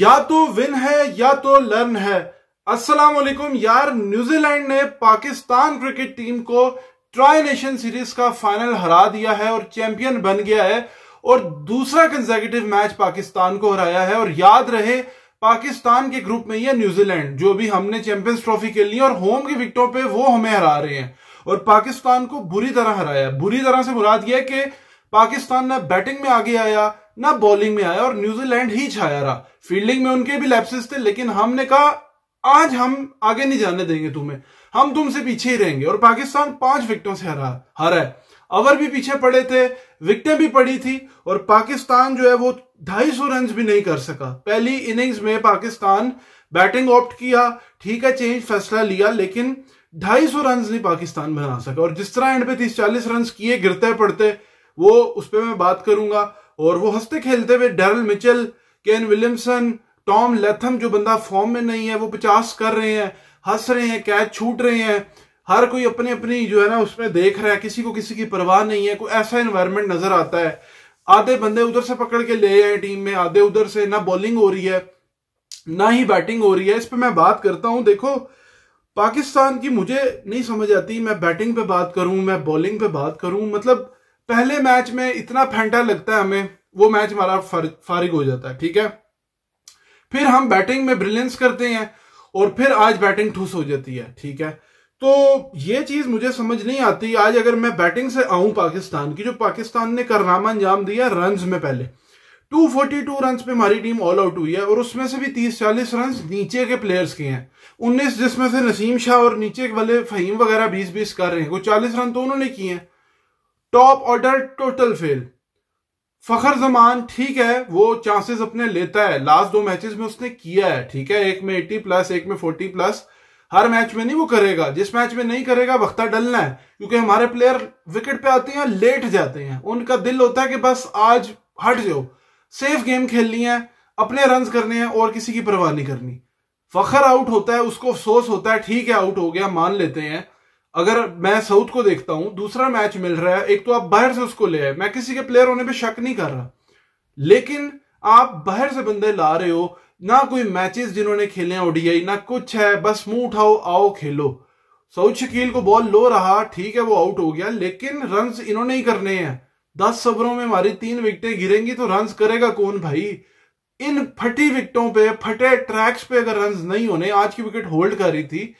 या तो विन है या तो लर्न है। अस्सलाम वालेकुम यार, न्यूजीलैंड ने पाकिस्तान क्रिकेट टीम को ट्राई नेशन सीरीज का फाइनल हरा दिया है और चैंपियन बन गया है और दूसरा कंसेक्यूटिव मैच पाकिस्तान को हराया है। और याद रहे, पाकिस्तान के ग्रुप में ही है न्यूजीलैंड, जो भी हमने चैंपियंस ट्रॉफी खेली और होम की विकेटों पे वो हमें हरा रहे हैं और पाकिस्तान को बुरी तरह हराया। बुरी तरह से मुराद यह है कि पाकिस्तान ना बैटिंग में आगे आया ना बॉलिंग में आया और न्यूजीलैंड ही छाया रहा। फील्डिंग में उनके भी लैप्सेस थे, लेकिन हमने कहा आज हम आगे नहीं जाने देंगे तुम्हें, हम तुमसे पीछे ही रहेंगे। और पाकिस्तान 5 विकेटों से हारा है। ओवर भी पीछे पड़े थे, विकेटें भी पड़ी थी और पाकिस्तान जो है वो 250 रन भी नहीं कर सका। पहली इनिंग्स में पाकिस्तान बैटिंग ऑप्ट किया, ठीक है, चेंज फैसला लिया, लेकिन 250 रन नहीं पाकिस्तान बना सका। और जिस तरह एंड पे 30-40 रन किए गिरते पड़ते, वो उस पर मैं बात करूंगा। और वो हंसते खेलते हुए Daryl Mitchell, Kane Williamson, Tom Latham, जो बंदा फॉर्म में नहीं है, वो 50 कर रहे हैं, हंस रहे हैं, कैच छूट रहे हैं, हर कोई अपनी अपनी जो है ना उसमें देख रहा है, किसी को किसी की परवाह नहीं है। कोई ऐसा एनवायरनमेंट नजर आता है। आधे बंदे उधर से पकड़ के ले आए टीम में, आधे उधर से। ना बॉलिंग हो रही है ना ही बैटिंग हो रही है। इस पे मैं बात करता हूं। देखो, पाकिस्तान की मुझे नहीं समझ आती, मैं बैटिंग पे बात करूं, मैं बॉलिंग पे बात करूं। मतलब पहले मैच में इतना फैंटा लगता है हमें, वो मैच हमारा फारिग हो जाता है, ठीक है। फिर हम बैटिंग में ब्रिलियंस करते हैं और फिर आज बैटिंग ठुस हो जाती है, ठीक है। तो ये चीज मुझे समझ नहीं आती। आज अगर मैं बैटिंग से आऊं पाकिस्तान की, जो पाकिस्तान ने कारनामा अंजाम दिया रन्स में, पहले 242 रन पे हमारी टीम ऑल आउट हुई है और उसमें से भी 30-40 रन नीचे के प्लेयर्स के हैं, 19 जिसमें से नसीम शाह और नीचे वाले फहीम वगैरह 20-20 कर रहे हैं। कोई 40 रन तो उन्होंने किए हैं। Top order total fail. Fakhar Zaman, ठीक है, वो चांसेस अपने लेता है, लास्ट 2 मैचेस में उसने किया है, ठीक है, एक में 80+, एक में 40+। हर मैच में नहीं वो करेगा, जिस मैच में नहीं करेगा वक्ता डलना है, क्योंकि हमारे प्लेयर विकेट पे आते हैं, लेट जाते हैं, उनका दिल होता है कि बस आज हट जाओ, सेफ गेम खेलनी है, अपने रन करने हैं और किसी की परवाह नहीं करनी। फखर आउट होता है, उसको अफसोस होता है, ठीक है आउट हो गया, मान लेते हैं। अगर मैं साउथ को देखता हूं, दूसरा मैच मिल रहा है, एक तो आप बाहर से उसको ले आए, मैं किसी के प्लेयर होने पे शक नहीं कर रहा, लेकिन आप बाहर से बंदे ला रहे हो, ना कोई मैचेस जिन्होंने खेले हैं ओडीआई, ना कुछ है, बस मुंह उठाओ आओ खेलो। सऊद शकील को बॉल लो रहा, ठीक है, वो आउट हो गया, लेकिन रन्स इन्होंने ही करने हैं। 10 ओवरों में हमारी 3 विकेटें गिरेंगी तो रन्स करेगा कौन भाई? इन फटी विकेटों पे, फटे ट्रैक्स पे अगर रन्स नहीं होने, आज की विकेट होल्ड कर रही थी।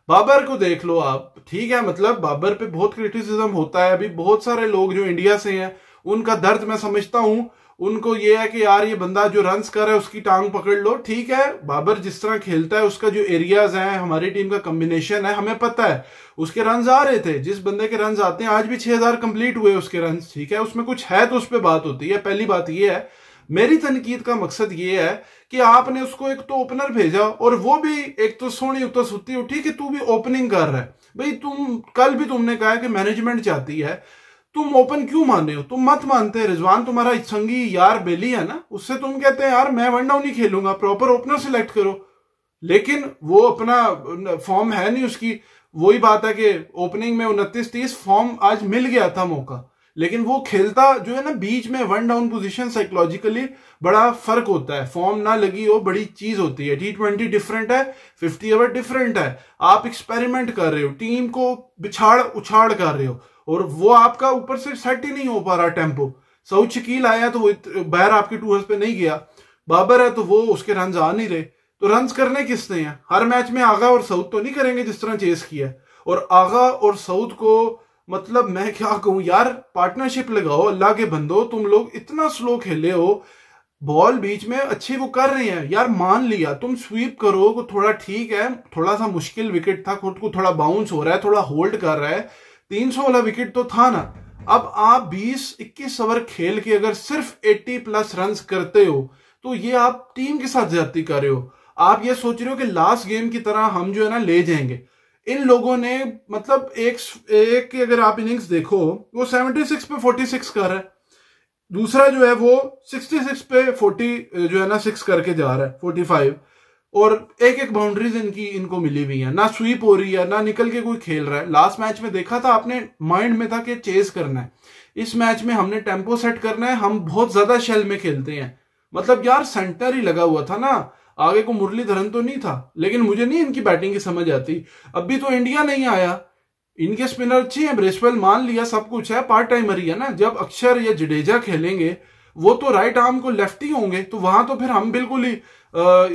बाबर को देख लो आप, ठीक है, मतलब बाबर पे बहुत क्रिटिसिज्म होता है। अभी बहुत सारे लोग जो इंडिया से हैं, उनका दर्द मैं समझता हूं। उनको ये है कि यार ये बंदा जो रन्स कर रहा है उसकी टांग पकड़ लो, ठीक है। बाबर जिस तरह खेलता है, उसका जो एरियाज है, हमारी टीम का कॉम्बिनेशन है, हमें पता है उसके रन्स आ रहे थे। जिस बंदे के रन्स आते हैं, आज भी 6000 कंप्लीट हुए उसके रन्स, ठीक है, उसमें कुछ है तो उस पर बात होती है। पहली बात ये है, मेरी तनकीद का मकसद ये है कि आपने उसको एक तो ओपनर भेजा और वो भी एक तो सोनी उतर सुती उठी कि तू भी ओपनिंग कर रहा है। भाई तुम कल भी तुमने कहा कि मैनेजमेंट चाहती है, तुम ओपन क्यों मान रहे हो? तुम मत मानते। रिजवान तुम्हारा संगी यार बेली है ना, उससे तुम कहते हैं यार मैं 1 डाउन ही खेलूंगा, प्रॉपर ओपनर सिलेक्ट करो, लेकिन वो अपना फॉर्म है नहीं उसकी। वही बात है कि ओपनिंग में 29-30 फॉर्म आज मिल गया था मौका, लेकिन वो खेलता जो है ना बीच में 1 डाउन पोजीशन, साइकोलॉजिकली बड़ा फर्क होता है। फॉर्म ना लगी हो बड़ी चीज होती है। T20 डिफरेंट है, 50 ओवर डिफरेंट है। आप एक्सपेरिमेंट कर रहे हो, टीम को बिछाड़ उछाड़ कर रहे हो और वो आपका ऊपर से सेट ही नहीं हो पा रहा टेम्पो। सऊद शकील आया तो वो बाहर आपके टूर्स पे नहीं गया, बाबर है तो वो उसके रन आ नहीं रहे, तो रन करने किसने हैं? हर मैच में आगा और सऊद तो नहीं करेंगे जिस तरह चेस किया। और आगा और सऊद को मतलब मैं क्या कहूं यार, पार्टनरशिप लगाओ अल्लाह के बंदो। तुम लोग इतना स्लो खेले हो, बॉल बीच में अच्छी वो कर रहे हैं यार, मान लिया तुम स्वीप करो को थोड़ा, ठीक है, थोड़ा सा मुश्किल विकेट था, खुद को थोड़ा बाउंस हो रहा है, थोड़ा होल्ड कर रहा है, 300 वाला विकेट तो था ना। अब आप 20-21 ओवर खेल के अगर सिर्फ 80+ रन करते हो तो ये आप टीम के साथ ज्यादती कर रहे हो। आप ये सोच रहे हो कि लास्ट गेम की तरह हम जो है ना ले जाएंगे। इन लोगों ने मतलब एक अगर आप इनिंग्स देखो, वो 76 पे 46 कर रहा है, दूसरा जो है वो 66 पे 40 जो है ना 6 करके जा रहा है, 45, और एक बाउंड्रीज इनको मिली हुई है, ना स्वीप हो रही है ना निकल के कोई खेल रहा है। लास्ट मैच में देखा था आपने, माइंड में था कि चेज करना है। इस मैच में हमने टेम्पो सेट करना है, हम बहुत ज्यादा शेल में खेलते हैं, मतलब यार सेंटर ही लगा हुआ था ना, आगे को मुरलीधरन तो नहीं था। लेकिन मुझे नहीं इनकी बैटिंग की समझ आती। अभी तो इंडिया नहीं आया, इनके स्पिनर अच्छे हैं, ब्रेसवेल मान लिया, सब कुछ है, पार्ट टाइमर ही है ना। जब अक्षर या जडेजा खेलेंगे वो तो राइट आर्म को लेफ्टी होंगे, तो वहां तो फिर हम बिल्कुल ही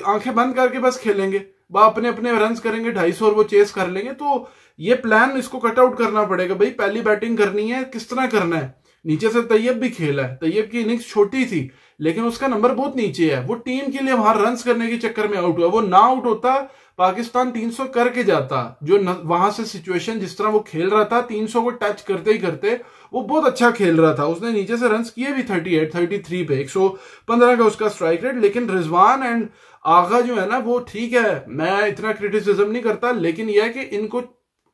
आंखें बंद करके बस खेलेंगे, अपने अपने रन करेंगे 250 और वो चेस कर लेंगे। तो ये प्लान इसको कट आउट करना पड़ेगा भाई। पहली बैटिंग करनी है, किस तरह करना है। नीचे से तैयब भी खेला है, तैयब की इनिंग्स छोटी थी लेकिन उसका नंबर बहुत नीचे है। वो टीम के लिए वहां रन करने के चक्कर में आउट हुआ। वो ना आउट होता पाकिस्तान 300 करके जाता। जो वहां से सिचुएशन जिस तरह वो खेल रहा था, 300 को टच करते ही करते वो बहुत अच्छा खेल रहा था। उसने नीचे से रन किए भी 38 33 पे, 115 का उसका स्ट्राइक रेट। लेकिन रिजवान एंड आगा जो है ना वो ठीक है, मैं इतना क्रिटिसिज्म नहीं करता, लेकिन यह है कि इनको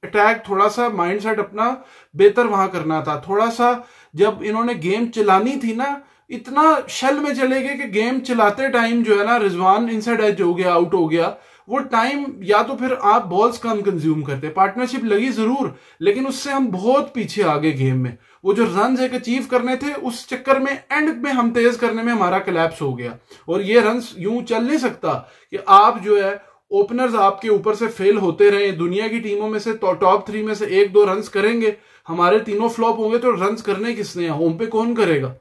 अटैक थोड़ा सा माइंडसेट अपना बेहतर वहां करना था। थोड़ा सा जब इन्होंने गेम चलानी थी ना, इतना शेल में चले गए कि गेम चलाते टाइम जो है ना रिजवान इनसाइड एज हो गया, आउट हो गया। वो टाइम या तो फिर आप बॉल्स कम कंज्यूम करते, पार्टनरशिप लगी जरूर लेकिन उससे हम बहुत पीछे आ गए गेम में। वो जो रन एक अचीव करने थे उस चक्कर में एंड में हम तेज करने में हमारा कोलैप्स हो गया। और ये रन यूं चल नहीं सकता कि आप जो है ओपनर्स आपके ऊपर से फेल होते रहे। दुनिया की टीमों में से टॉप 3 में से 1-2 रन करेंगे, हमारे तीनों फ्लॉप होंगे तो रन करने किसने हैं, होम पे कौन करेगा।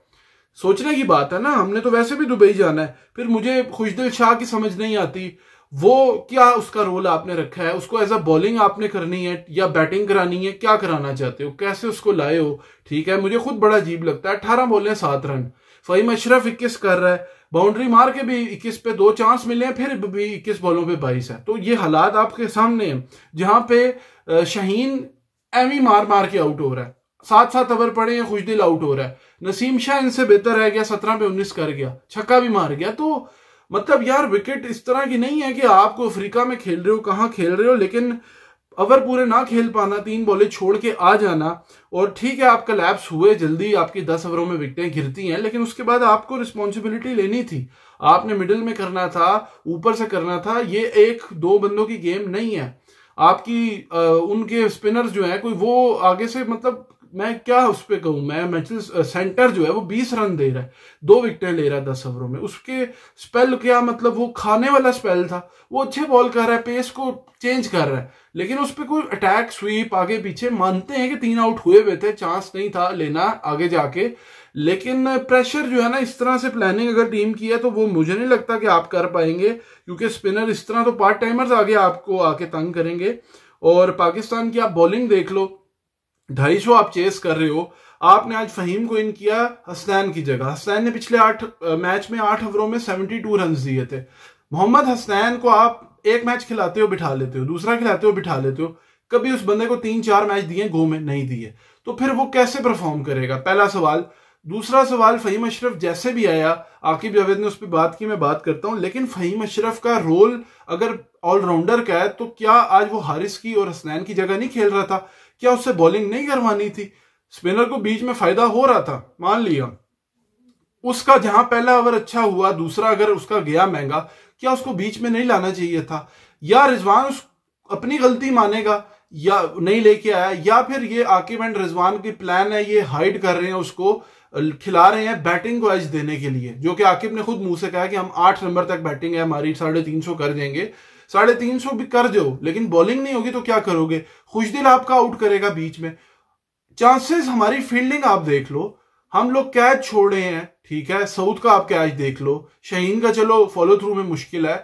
सोचने की बात है ना। हमने तो वैसे भी दुबई जाना है। फिर मुझे खुशदिल शाह की समझ नहीं आती, वो क्या उसका रोल आपने रखा है, उसको एज अ बॉलिंग आपने करनी है या बैटिंग करानी है, क्या कराना चाहते हो, कैसे उसको लाए हो। ठीक है, मुझे खुद बड़ा अजीब लगता है। 18 बॉलें 7 रन, फहीम अशरफ 21 कर रहा है, बाउंड्री मार के भी 21 पे 2 चांस मिले हैं, फिर भी 21 बॉलों पे 22 है। तो ये हालात आपके सामने हैं जहां पे शाहीन एमी मार मार के आउट हो रहा है, 7-7 ओवर पड़े हैं, खुशदिल आउट हो रहा है। नसीम शाह इनसे बेहतर रह गया, 17 पे 19 कर गया, छक्का भी मार गया। तो मतलब यार विकेट इस तरह की नहीं है कि आपको अफ्रीका में खेल रहे हो, कहां खेल रहे हो, लेकिन ओवर पूरे ना खेल पाना, 3 बॉलें छोड़ के आ जाना। और ठीक है, आप कोलैप्स हुए जल्दी, आपकी 10 ओवरों में विकेटें गिरती हैं, लेकिन उसके बाद आपको रिस्पॉन्सिबिलिटी लेनी थी। आपने मिडिल में करना था, ऊपर से करना था। ये 1-2 बंदों की गेम नहीं है आपकी। उनके स्पिनर्स जो है कोई वो आगे से, मतलब मैं क्या उस पर कहूं, मैं मैचेस सेंटर जो है वो 20 रन दे रहा है, 2 विकेटें ले रहा है 10 ओवरों में। उसके स्पेल क्या, मतलब वो खाने वाला स्पेल था। वो अच्छे बॉल कर रहा है, पेस को चेंज कर रहा है, लेकिन उस पर कोई अटैक स्वीप आगे पीछे, मानते हैं कि 3 आउट हुए हुए थे, चांस नहीं था लेना आगे जाके, लेकिन प्रेशर जो है ना, इस तरह से प्लानिंग अगर टीम की है तो वो मुझे नहीं लगता कि आप कर पाएंगे, क्योंकि स्पिनर इस तरह तो पार्ट टाइमर्स आगे आपको आके तंग करेंगे। और पाकिस्तान की आप बॉलिंग देख लो, 250 आप चेस कर रहे हो। आपने आज फहीम को इन किया हसनैन की जगह। हसनैन ने पिछले 8 मैच में 8 ओवरों में 72 रन दिए थे। मोहम्मद हसनैन को आप एक मैच खिलाते हो बिठा लेते हो, दूसरा खिलाते हो बिठा लेते हो, कभी उस बंदे को 3-4 मैच दिए, गो में नहीं दिए, तो फिर वो कैसे परफॉर्म करेगा, पहला सवाल। दूसरा सवाल, फहीम अशरफ जैसे भी आया, आकिब जावेद ने उस पर बात की, मैं बात करता हूं, लेकिन फहीम अशरफ का रोल अगर ऑलराउंडर का है तो क्या आज वो हारिस की और हसनैन की जगह नहीं खेल रहा था? क्या उससे बॉलिंग नहीं करवानी थी? स्पिनर को बीच में फायदा हो रहा था, मान लिया उसका, जहां पहला ओवर अच्छा हुआ, दूसरा अगर उसका गया महंगा, क्या उसको बीच में नहीं लाना चाहिए था? या रिजवान अपनी गलती मानेगा या नहीं लेके आया, या फिर ये आकिब एंड रिजवान की प्लान है, ये हाइड कर रहे हैं, उसको खिला रहे हैं बैटिंग को एज देने के लिए, जो कि आकिब ने खुद मुंह से कहा कि हम 8 नंबर तक बैटिंग है हमारी, 350 कर देंगे। 350 भी कर दो, लेकिन बॉलिंग नहीं होगी तो क्या करोगे? खुशदिल आपका आउट करेगा बीच में। चांसेस, हमारी फील्डिंग आप देख लो, हम लोग कैच छोड़े हैं, ठीक है, साउथ का आप कैच देख लो, शाहीन का चलो फॉलो थ्रू में मुश्किल है,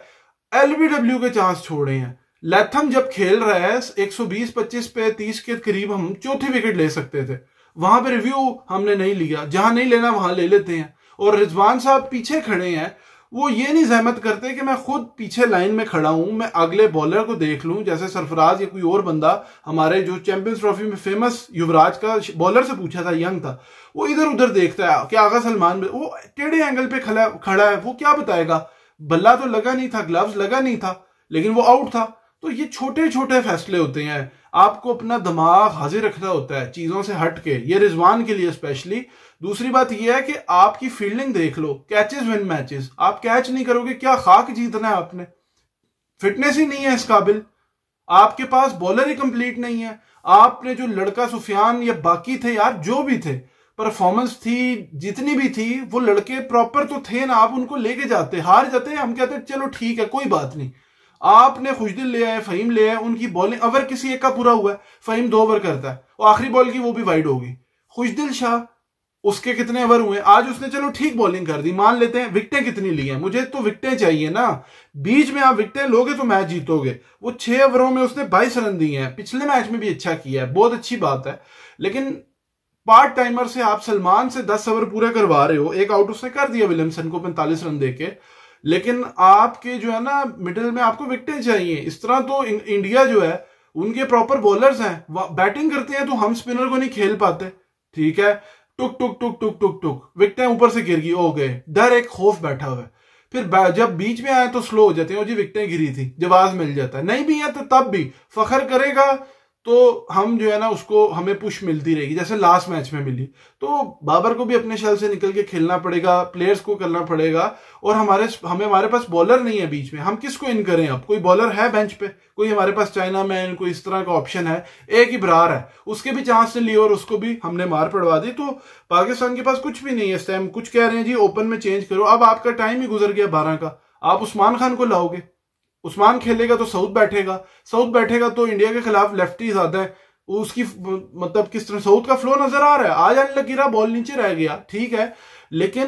एलबीडब्ल्यू के चांस छोड़े हैं। लैथम जब खेल रहा है 120-25 पे 30 के करीब हम चौथी विकेट ले सकते थे, वहां पे रिव्यू हमने नहीं लिया, जहां नहीं लेना वहां ले लेते हैं। और रिजवान साहब पीछे खड़े हैं, वो ये नहीं जहमत करते कि मैं खुद पीछे लाइन में खड़ा हूं, मैं अगले बॉलर को देख लूं, जैसे सरफराज या कोई और बंदा, हमारे जो चैंपियंस ट्रॉफी में फेमस युवराज का बॉलर से पूछा था, यंग था, वो इधर उधर देखता है कि आगा सलमान वो टेढ़े एंगल पे खड़ा है, वो क्या बताएगा? बल्ला तो लगा नहीं था, ग्लव्स लगा नहीं था, लेकिन वो आउट था। तो ये छोटे छोटे फैसले होते हैं, आपको अपना दिमाग हाजिर रखना होता है चीजों से हट के, ये रिजवान के लिए स्पेशली। दूसरी बात यह है कि आपकी फील्डिंग देख लो, कैचेस विन मैचेस, आप कैच नहीं करोगे, क्या खाक जीतना है आपने? फिटनेस ही नहीं है इस काबिल, आपके पास बॉलर ही कंप्लीट नहीं है। आपने जो लड़का सुफियान या बाकी थे यार, जो भी थे, परफॉर्मेंस थी जितनी भी थी, वो लड़के प्रॉपर तो थे ना, आप उनको लेके जाते, हार जाते हम कहते चलो ठीक है कोई बात नहीं। आपने खुशदिल ले आए, फहीम ले आए, उनकी बॉलिंग ओवर किसी एक का पूरा हुआ है, फहीम 2 ओवर करता है और आखिरी बॉल की वो भी वाइड होगी। खुशदिल शाह उसके कितने ओवर हुए, आज उसने चलो ठीक बॉलिंग कर दी, मान लेते हैं विकेटें कितनी ली हैं, मुझे तो विकेटें चाहिए ना, बीच में आप विकेटें लोगे तो मैच जीतोगे। वो 6 ओवरों में उसने 22 रन दिए हैं, पिछले मैच में भी अच्छा किया है, बहुत अच्छी बात है। लेकिन पार्ट टाइमर से आप सलमान से 10 ओवर पूरे करवा रहे हो, एक आउट उसने कर दिया विलियमसन को 45 रन देके, लेकिन आपके जो है ना मिडिल में आपको विकेटें चाहिए। इस तरह तो इंडिया जो है उनके प्रॉपर बॉलर्स हैं, बैटिंग करते हैं तो हम स्पिनर को नहीं खेल पाते, ठीक है, टुक टुक टुक टुक टुक टुक विकेटें ऊपर से गिर गई, हो गए, डर एक खौफ बैठा हुआ है। फिर जब बीच में आए तो स्लो हो जाते हैं, जी विकेटें गिरी थी, जवाब मिल जाता है, नहीं भी है तो तब भी फखर करेगा तो हम जो है ना उसको हमें पुश मिलती रहेगी, जैसे लास्ट मैच में मिली। तो बाबर को भी अपने शल से निकल के खेलना पड़ेगा, प्लेयर्स को करना पड़ेगा, और हमारे पास बॉलर नहीं है बीच में, हम किसको इन करें? अब कोई बॉलर है बेंच पे, कोई हमारे पास चाइना मैन, कोई इस तरह का ऑप्शन है? एक ही बरार है, उसके भी चांस ने लिए और उसको भी हमने मार पड़वा दी। तो पाकिस्तान के पास कुछ भी नहीं है इस टाइम। कुछ कह रहे हैं जी ओपन में चेंज करो, अब आपका टाइम ही गुजर गया 12 का, आप उस्मान खान को लाओगे, उस्मान खेलेगा तो साउथ बैठेगा तो इंडिया के खिलाफ लेफ्टी ज्यादा है, उसकी मतलब किस तरह साउथ का फ्लो नजर आ रहा है, आ जाने लगी रहा, बॉल नीचे रह गया, ठीक है, लेकिन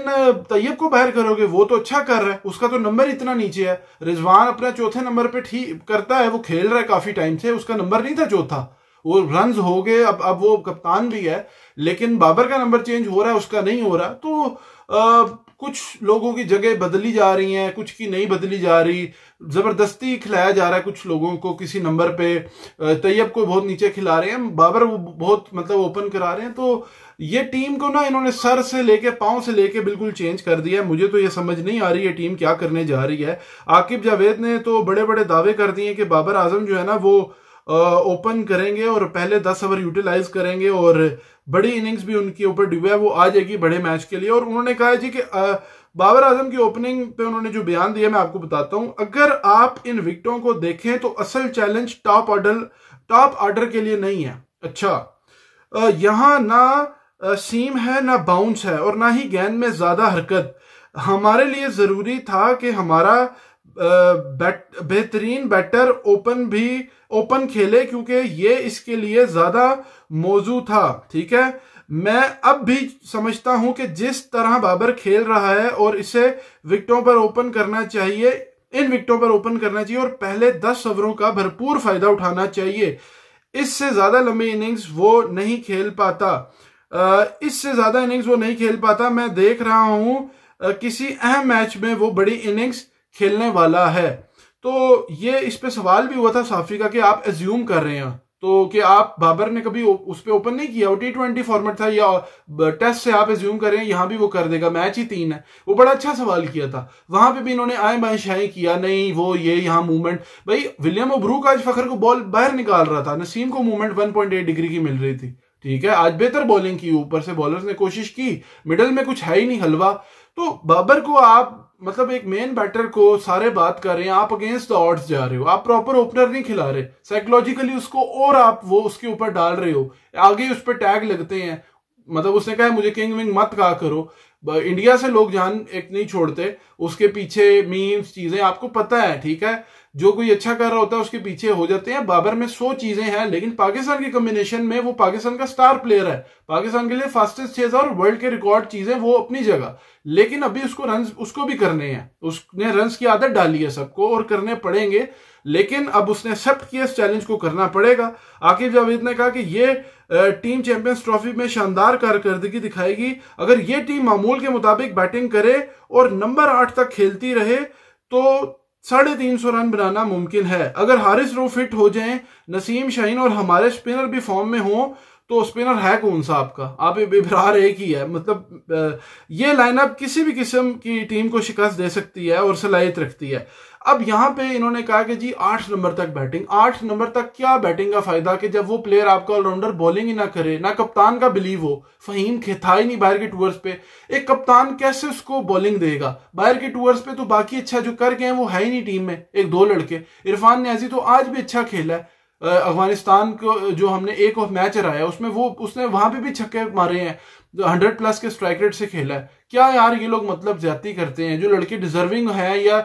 तैयब को बाहर करोगे, वो तो अच्छा कर रहा है, उसका तो नंबर इतना नीचे है। रिजवान अपना चौथे नंबर पे ठीक करता है, वो खेल रहा है काफी टाइम से, उसका नंबर नहीं था चौथा, वो रन्स हो गए, अब वो कप्तान भी है, लेकिन बाबर का नंबर चेंज हो रहा है, उसका नहीं हो रहा। तो कुछ लोगों की जगह बदली जा रही हैं, कुछ की नहीं बदली जा रही, जबरदस्ती खिलाया जा रहा है कुछ लोगों को किसी नंबर पे, तैयब को बहुत नीचे खिला रहे हैं, बाबर बहुत मतलब ओपन करा रहे हैं। तो ये टीम को ना इन्होंने सर से लेके पांव से लेके बिल्कुल चेंज कर दिया है। मुझे तो ये समझ नहीं आ रही है टीम क्या करने जा रही है। आकिब जावेद ने तो बड़े बड़े दावे कर दिए कि बाबर आजम जो है ना वो ओपन करेंगे और पहले 10 ओवर यूटिलाइज करेंगे और बड़ी इनिंग्स भी उनके ऊपर ड्यू है, वो आ जाएगी बड़े मैच के लिए। और उन्होंने कहा जी कि बाबर आजम की ओपनिंग पे उन्होंने जो बयान दिया मैं आपको बताता हूं। अगर आप इन विकेटों को देखें तो असल चैलेंज टॉप ऑर्डर के लिए नहीं है। अच्छा, यहां ना सीम है ना बाउंस है और ना ही गेंद में ज्यादा हरकत। हमारे लिए जरूरी था कि हमारा बेहतरीन बैटर ओपन खेले, क्योंकि ये इसके लिए ज्यादा मौजू था, ठीक है। मैं अब भी समझता हूं कि जिस तरह बाबर खेल रहा है और इसे विकेटों पर ओपन करना चाहिए, इन विकेटों पर ओपन करना चाहिए और पहले 10 ओवरों का भरपूर फायदा उठाना चाहिए। इससे ज्यादा लंबी इनिंग्स वो नहीं खेल पाता। मैं देख रहा हूं किसी अहम मैच में वो बड़ी इनिंग्स खेलने वाला है। तो ये इस पे सवाल भी हुआ था साफी का कि आप एज्यूम कर रहे हैं तो कि आप बाबर ने कभी उस पे ओपन नहीं किया, वो T20 फॉर्मेट था या टेस्ट से आप एज्यूम कर रहे हैं यहां भी वो कर देगा, मैच ही 3 है। वो बड़ा अच्छा सवाल किया था, वहां पे भी इन्होंने आए बाएं शाएं किया, नहीं वो ये यहाँ मूवमेंट। भाई विलियम ओब्रूक आज फखर को बॉल बाहर निकाल रहा था, नसीम को मूवमेंट 1.8 डिग्री की मिल रही थी, ठीक है। आज बेहतर बॉलिंग की, ऊपर से बॉलर्स ने कोशिश की, मिडल में कुछ है ही नहीं हलवा। तो बाबर को आप मतलब एक मेन बैटर को सारे बात कर रहे हैं, आप अगेंस्ट द ऑड्स जा रहे हो, आप प्रॉपर ओपनर नहीं खिला रहे, साइकोलॉजिकली उसको और आप वो उसके ऊपर डाल रहे हो, आगे उस पर टैग लगते हैं। मतलब उसने कहा मुझे किंग विंग मत कहा करो, इंडिया से लोग जान एक नहीं छोड़ते, उसके पीछे मीम्स चीजें आपको पता है, ठीक है। जो कोई अच्छा कर रहा होता है उसके पीछे हो जाते हैं। बाबर में 100 चीजें हैं, लेकिन पाकिस्तान की कॉम्बिनेशन में वो पाकिस्तान का स्टार प्लेयर है, पाकिस्तान के लिए फास्टेस्ट चेजर और वर्ल्ड के रिकॉर्ड चीजें वो अपनी जगह, लेकिन अभी उसको रन उसको भी करने हैं, उसने रन्स की आदत डाली है सबको और करने पड़ेंगे, लेकिन अब उसने एक्सेप्ट किया इस चैलेंज को करना पड़ेगा। आकिब जावेद ने कहा कि ये टीम चैंपियंस ट्रॉफी में शानदार कारकर्दगी दिखाएगी, अगर ये टीम मामूल के मुताबिक बैटिंग करे और नंबर 8 तक खेलती रहे तो 350 रन बनाना मुमकिन है। अगर हारिस रो फिट हो जाएं, नसीम शाहीन और हमारे स्पिनर भी फॉर्म में हो तो स्पिनर है कौन सा आपका, आप इब्रार एक ही है। मतलब ये लाइनअप किसी भी किस्म की टीम को शिकस्त दे सकती है और सलाहियत रखती है। अब यहां पे इन्होंने कहा कि जी 8 नंबर तक बैटिंग, 8 नंबर तक क्या बैटिंग का फायदा कि जब वो प्लेयर आपका ऑलराउंडर बॉलिंग ही ना करे, ना कप्तान का बिलीव हो। फहीम था ही नहीं बाहर के टूर्स पे, एक कप्तान कैसे उसको बॉलिंग देगा बाहर के टूर्स पे? तो बाकी अच्छा जो कर गए हैं वो है ही नहीं टीम में, 1-2 लड़के। इरफान न्याजी तो आज भी अच्छा खेला है, अफगानिस्तान को जो हमने एक मैच हराया उसमें उसने वहां पे भी छक्के मारे हैं, 100+ के स्ट्राइक रेट से खेला है। क्या यार ये लोग मतलब ज्यादती करते हैं, जो लड़के डिजर्विंग हैं या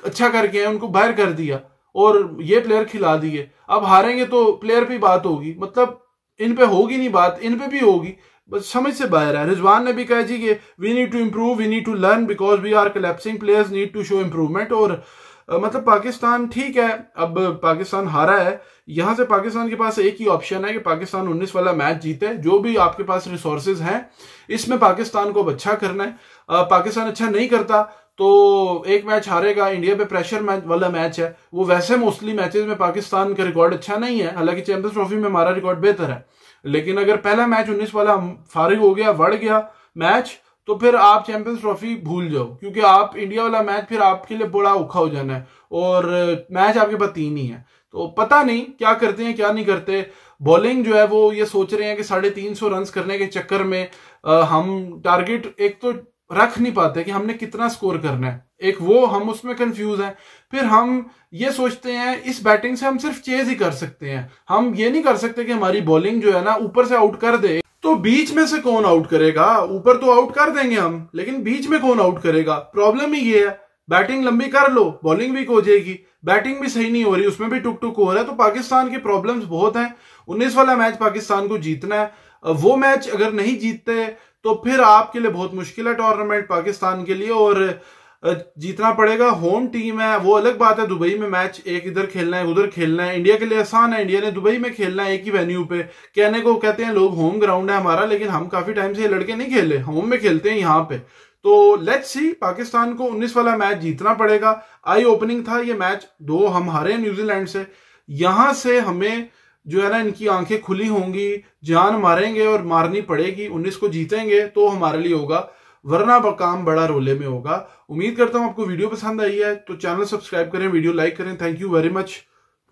अच्छा करके हैं उनको बाहर कर दिया और ये प्लेयर खिला दिए। अब हारेंगे तो प्लेयर पे बात होगी, मतलब इन पे होगी नहीं बात, इन पे भी होगी, बस समझ से बाहर है। रिजवान ने भी कहा जी कि we need to improve, we need to learn because we are collapsing, players need to show improvement. और मतलब पाकिस्तान ठीक है, अब पाकिस्तान हारा है, यहां से पाकिस्तान के पास एक ही ऑप्शन है कि पाकिस्तान 19 वाला मैच जीते। जो भी आपके पास रिसोर्सेज हैं इसमें पाकिस्तान को अब अच्छा करना है। पाकिस्तान अच्छा नहीं करता तो एक मैच हारेगा, इंडिया पे प्रेशर मैच वाला मैच है, वो वैसे मोस्टली मैचेस में पाकिस्तान का रिकॉर्ड अच्छा नहीं है, हालांकि चैंपियंस ट्रॉफी में हमारा रिकॉर्ड बेहतर है। लेकिन अगर पहला मैच 19 वाला फारिग हो गया, बढ़ गया मैच, तो फिर आप चैंपियंस ट्रॉफी भूल जाओ, क्योंकि आप इंडिया वाला मैच फिर आपके लिए बड़ा औखा हो जाना है और मैच आपके पास 3 ही है। तो पता नहीं क्या करते हैं क्या नहीं करते। बॉलिंग जो है वो ये सोच रहे हैं कि 350 रन करने के चक्कर में हम टारगेट एक तो रख नहीं पाते कि हमने कितना स्कोर करना है, एक वो हम उसमें कंफ्यूज हैं। फिर हम ये सोचते हैं इस बैटिंग से हम सिर्फ चेज ही कर सकते हैं, हम ये नहीं कर सकते कि हमारी बॉलिंग जो है ना ऊपर से आउट कर दे। तो बीच में से कौन आउट करेगा? ऊपर तो आउट कर देंगे हम, लेकिन बीच में कौन आउट करेगा? प्रॉब्लम ही ये है। बैटिंग लंबी कर लो, बॉलिंग वीक हो जाएगी, बैटिंग भी सही नहीं हो रही, उसमें भी टुक टुक हो रहा है। तो पाकिस्तान की प्रॉब्लम्स बहुत हैं। 19 वाला मैच पाकिस्तान को जीतना है, वो मैच अगर नहीं जीतते तो फिर आपके लिए बहुत मुश्किल है टूर्नामेंट पाकिस्तान के लिए, और जीतना पड़ेगा। होम टीम है, वो अलग बात है, दुबई में मैच एक इधर खेलना है उधर खेलना है, इंडिया के लिए आसान है, इंडिया ने दुबई में खेलना है एक ही वेन्यू पे। कहने को कहते हैं लोग होम ग्राउंड है हमारा, लेकिन हम काफी टाइम से ये लड़के नहीं खेले, होम में खेलते हैं यहाँ पे। तो लेट्स सी, पाकिस्तान को 19 वाला मैच जीतना पड़ेगा। आई ओपनिंग था ये मैच, 2 हम हारे न्यूजीलैंड से, यहां से हमें जो है ना इनकी आंखें खुली होंगी, जान मारेंगे और मारनी पड़ेगी। 19 को जीतेंगे तो हमारे लिए होगा, वरना काम बड़ा रोले में होगा। उम्मीद करता हूं आपको वीडियो पसंद आई है, तो चैनल सब्सक्राइब करें, वीडियो लाइक करें। Thank you very much,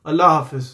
Allah Hafiz.